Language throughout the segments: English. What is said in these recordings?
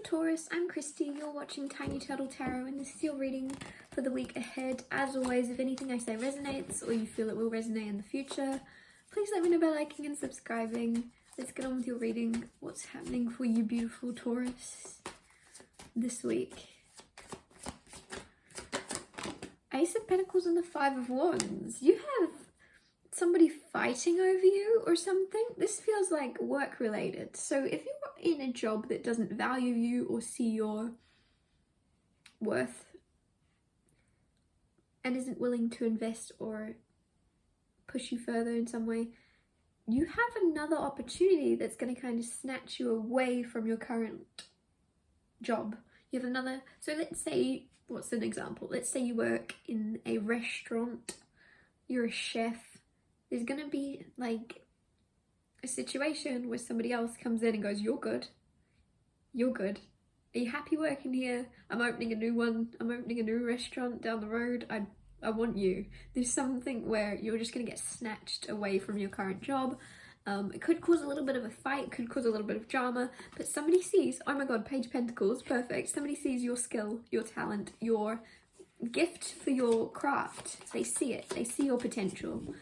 Taurus, I'm Christy, you're watching Tiny Turtle Tarot, and this is your reading for the week ahead. As always, if anything I say resonates or you feel it will resonate in the future, please let me know by liking and subscribing. Let's get on with your reading. What's happening for you, beautiful Taurus, this week? Ace of Pentacles and the Five of Wands. You have somebody fighting over you or something. This feels like work related. So if you're in a job that doesn't value you or see your worth and isn't willing to invest or push you further in some way, you have another opportunity that's going to kind of snatch you away from your current job. You have another, so let's say, what's an example? Let's say you work in a restaurant, you're a chef. There's going to be like a situation where somebody else comes in and goes, you're good. You're good. Are you happy working here? I'm opening a new one. I'm opening a new restaurant down the road. I want you. There's something where you're just going to get snatched away from your current job. It could cause a little bit of a fight, could cause a little bit of drama, but somebody sees, oh my god, Page of Pentacles, perfect. Somebody sees your skill, your talent, your gift for your craft. They see it. They see your potential.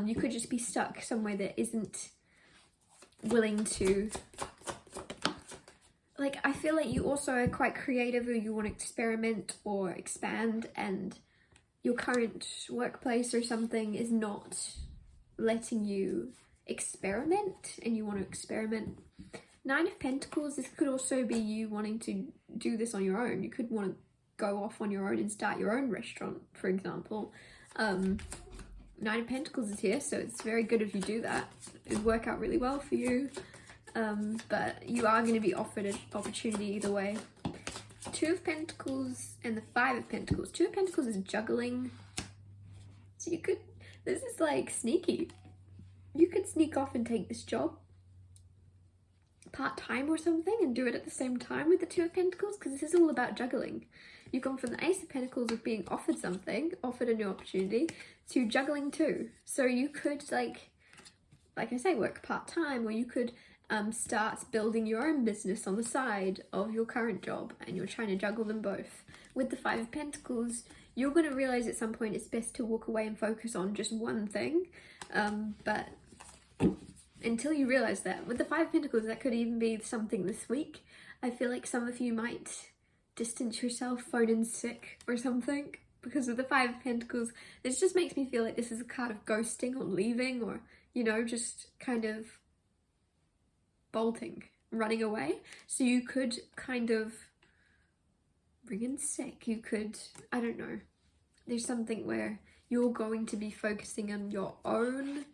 You could just be stuck somewhere that isn't willing to, like, I feel like you also are quite creative, or you want to experiment or expand, and your current workplace or something is not letting you experiment, and you want to experiment. Nine of Pentacles, this could also be you wanting to do this on your own. You could want to go off on your own and start your own restaurant, for example. Nine of Pentacles is here, so it's very good if you do that. It would work out really well for you, but you are going to be offered an opportunity either way. Two of Pentacles and the Five of Pentacles. Two of Pentacles is juggling, so you could, this is like sneaky. You could sneak off and take this job part-time or something and do it at the same time with the Two of Pentacles, because this is all about juggling. You've gone from the Ace of Pentacles of being offered something, offered a new opportunity, to juggling too. So you could, like I say, work part-time, or you could start building your own business on the side of your current job, and you're trying to juggle them both. With the Five of Pentacles, you're going to realize at some point it's best to walk away and focus on just one thing, but until you realize that, with the Five of Pentacles, that could even be something this week. I feel like some of you might distance yourself, phone in sick or something, because of the Five of Pentacles. This just makes me feel like this is a card of ghosting or leaving, or, you know, just kind of bolting, running away. So you could kind of ring in sick. You could, I don't know, there's something where you're going to be focusing on your own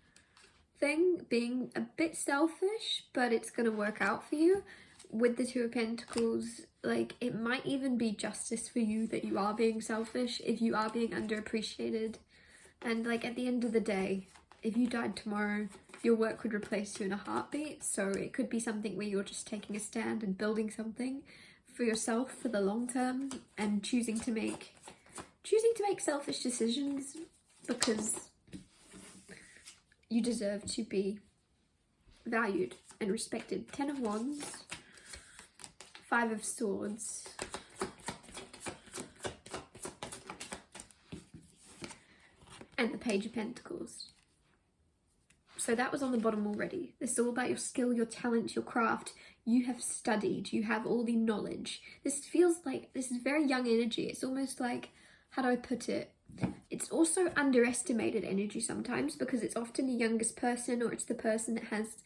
thing, being a bit selfish, but it's going to work out for you. With the Two of Pentacles, like, it might even be justice for you that you are being selfish, if you are being underappreciated. And like, at the end of the day, if you died tomorrow, your work would replace you in a heartbeat. So it could be something where you're just taking a stand and building something for yourself for the long term, and choosing to make selfish decisions because you deserve to be valued and respected. Ten of Wands, Five of Swords, and the Page of Pentacles. So that was on the bottom already. This is all about your skill, your talent, your craft. You have studied, you have all the knowledge. This feels like, this is very young energy. It's almost like, how do I put it? It's also underestimated energy sometimes, because it's often the youngest person, or it's the person that has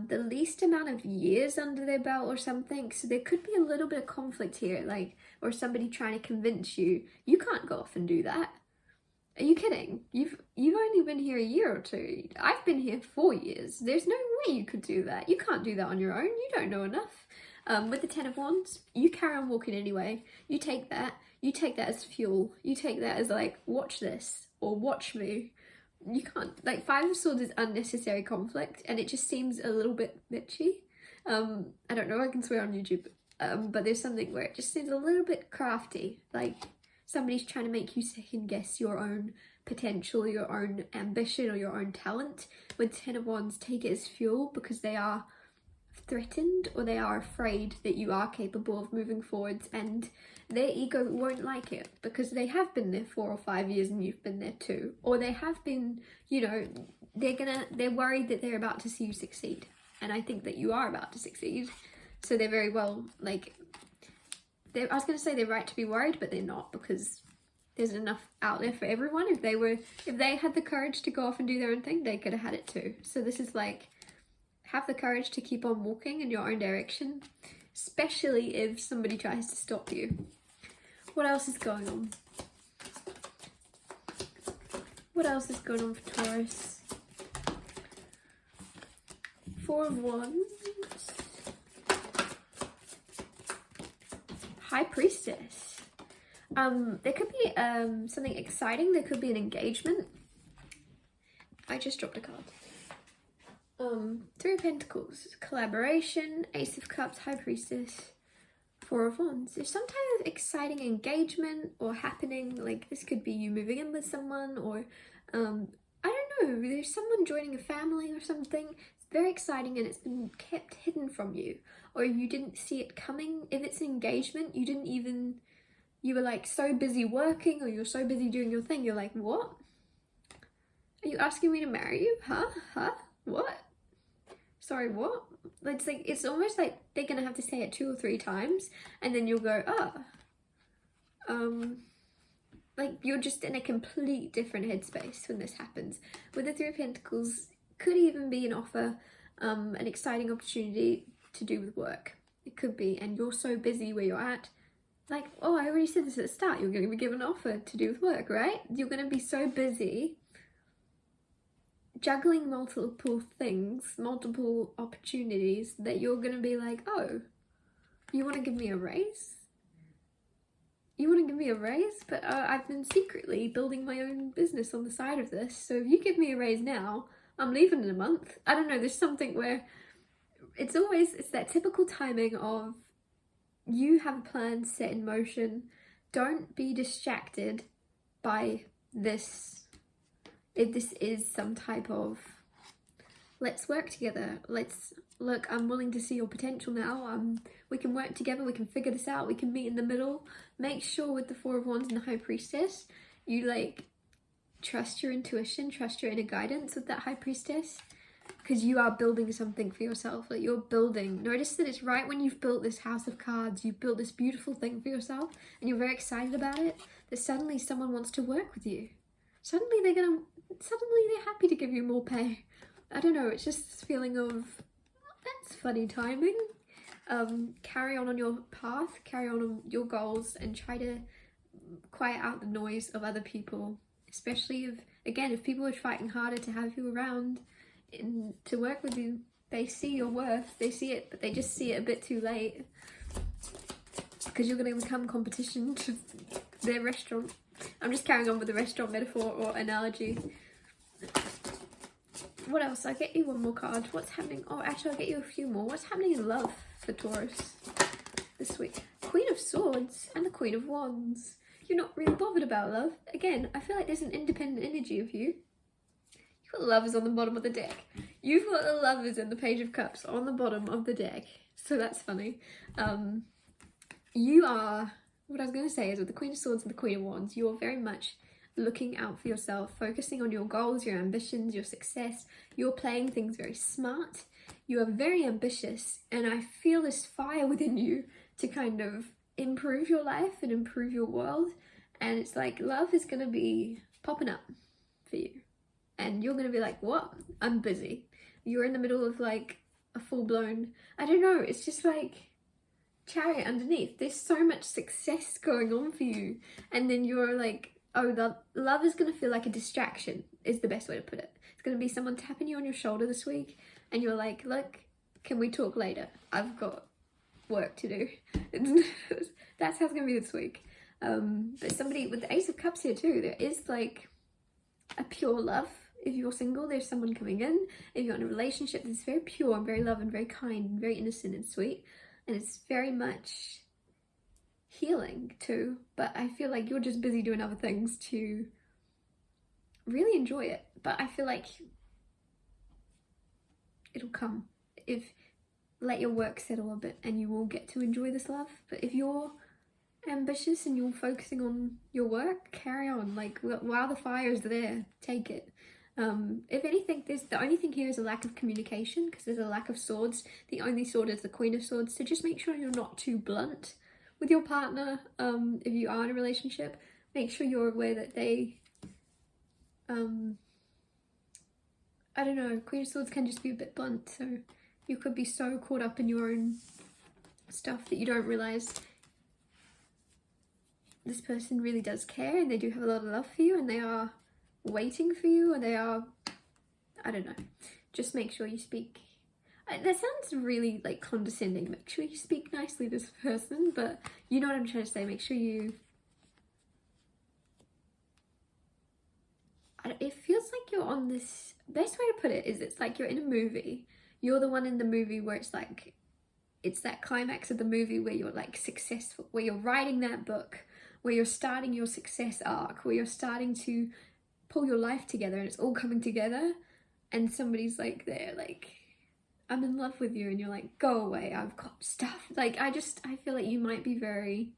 the least amount of years under their belt or something. So there could be a little bit of conflict here, like, or somebody trying to convince you, you can't go off and do that. Are you kidding? You've only been here a year or two. I've been here 4 years. There's no way you could do that. You can't do that on your own. You don't know enough. With the Ten of Wands, you carry on walking anyway. You take that as fuel. You take that as like, watch this, or watch me. You can't, like, Five of Swords is unnecessary conflict, and it just seems a little bit bitchy. I don't know, I can swear on YouTube, but there's something where it just seems a little bit crafty, like somebody's trying to make you second guess your own potential, your own ambition, or your own talent. With Ten of Wands, take it as fuel, because they are threatened, or they are afraid that you are capable of moving forwards, and their ego won't like it because they have been there 4 or 5 years and you've been there too, or they have been, you know, they're worried that they're about to see you succeed, and I think that you are about to succeed, so they're very well, like, I was going to say they're right to be worried, but they're not, because there's enough out there for everyone. If they had the courage to go off and do their own thing, they could have had it too. So this is like, have the courage to keep on walking in your own direction, especially if somebody tries to stop you. What else is going on? What else is going on for Taurus? Four of Wands. High Priestess. There could be something exciting. There could be an engagement. I just dropped a card. Three of Pentacles, collaboration, Ace of Cups, High Priestess, Four of Wands. There's some type of exciting engagement or happening. Like, this could be you moving in with someone, or I don't know, there's someone joining a family or something. It's very exciting and it's been kept hidden from you, or you didn't see it coming. If it's an engagement, you were like so busy working, or you're so busy doing your thing, you're like, what? Are you asking me to marry you? Huh? What? Sorry, what? It's like, it's almost like they're gonna have to say it 2 or 3 times, and then you'll go, like, you're just in a complete different headspace when this happens. With the Three of Pentacles, could even be an offer, an exciting opportunity to do with work. It could be, and you're so busy where you're at. Like, oh, I already said this at the start, you're gonna be given an offer to do with work, right? You're gonna be so busy juggling multiple things, multiple opportunities, that you're gonna be like, oh, you want to give me a raise? You want to give me a raise? But I've been secretly building my own business on the side of this, so if you give me a raise now, I'm leaving in a month. I don't know, there's something where it's that typical timing of, you have a plan set in motion. Don't be distracted by this. If this is some type of, let's work together, look, I'm willing to see your potential now, we can work together, we can figure this out, we can meet in the middle. Make sure with the Four of Wands and the High Priestess, you like trust your intuition, trust your inner guidance with that High Priestess, because you are building something for yourself. Like, you're building, notice that it's right when you've built this house of cards, you've built this beautiful thing for yourself, and you're very excited about it, that suddenly someone wants to work with you. Suddenly they're happy to give you more pay. I don't know, it's just this feeling of, that's funny timing. Carry on your path, carry on your goals, and try to quiet out the noise of other people. Especially if people are fighting harder to have you around and to work with you, they see your worth, they see it, but they just see it a bit too late. Because you're going to become competition to their restaurant. I'm just carrying on with the restaurant metaphor or analogy. What else? I'll get you one more card. What's happening? Oh, actually, I'll get you a few more. What's happening in love for Taurus this week? Queen of Swords and the Queen of Wands. You're not really bothered about love. Again, I feel like there's an independent energy of you. You've got lovers on the bottom of the deck. You've got the lovers and the Page of Cups on the bottom of the deck. So that's funny. You are, what I was going to say is, with the Queen of Swords and the Queen of Wands, you're very much looking out for yourself, focusing on your goals, your ambitions, your success. You're playing things very smart. You are very ambitious, and I feel this fire within you to kind of improve your life and improve your world. And it's like, love is going to be popping up for you, and you're going to be like, what? I'm busy. You're in the middle of like a full-blown, I don't know, it's just like Chariot underneath. There's so much success going on for you, and then you're like, oh, the love is going to feel like a distraction, is the best way to put it. It's going to be someone tapping you on your shoulder this week, and you're like, look, can we talk later? I've got work to do. That's how it's going to be this week. But somebody with the Ace of Cups here too, there is like a pure love. If you're single, there's someone coming in. If you're in a relationship, it's very pure and very loving, very kind and very innocent and sweet. And it's very much healing too, but I feel like you're just busy doing other things to really enjoy it. But I feel like it'll come. If let your work settle a bit and you will get to enjoy this love. But if you're ambitious and you're focusing on your work, carry on. Like, while the fire is there, take it. If anything, the only thing here is a lack of communication, because there's a lack of swords. The only sword is the Queen of Swords, so just make sure you're not too blunt with your partner. If you are in a relationship, make sure you're aware that they, I don't know, Queen of Swords can just be a bit blunt, so you could be so caught up in your own stuff that you don't realise this person really does care and they do have a lot of love for you and they are waiting for you, or they are, I don't know. Just make sure you speak. That sounds really like condescending. Make sure you speak nicely to this person, but you know what I'm trying to say. Make sure you, it feels like you're on this, best way to put it is it's like you're in a movie. You're the one in the movie where it's like, it's that climax of the movie where you're like successful, where you're writing that book, where you're starting your success arc, where you're starting to pull your life together and it's all coming together, and somebody's like there like, I'm in love with you, and you're like, go away, I've got stuff. Like, I feel like you might be very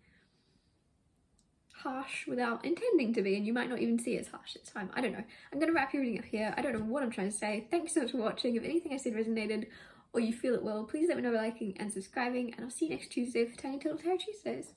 harsh without intending to be, and you might not even see it as harsh at the time. I don't know. I'm gonna wrap your reading up here. I don't know what I'm trying to say. Thank you so much for watching. If anything I said resonated or you feel it will, please let me know by liking and subscribing, and I'll see you next Tuesday for Tiny Turtle Tarot Tuesdays.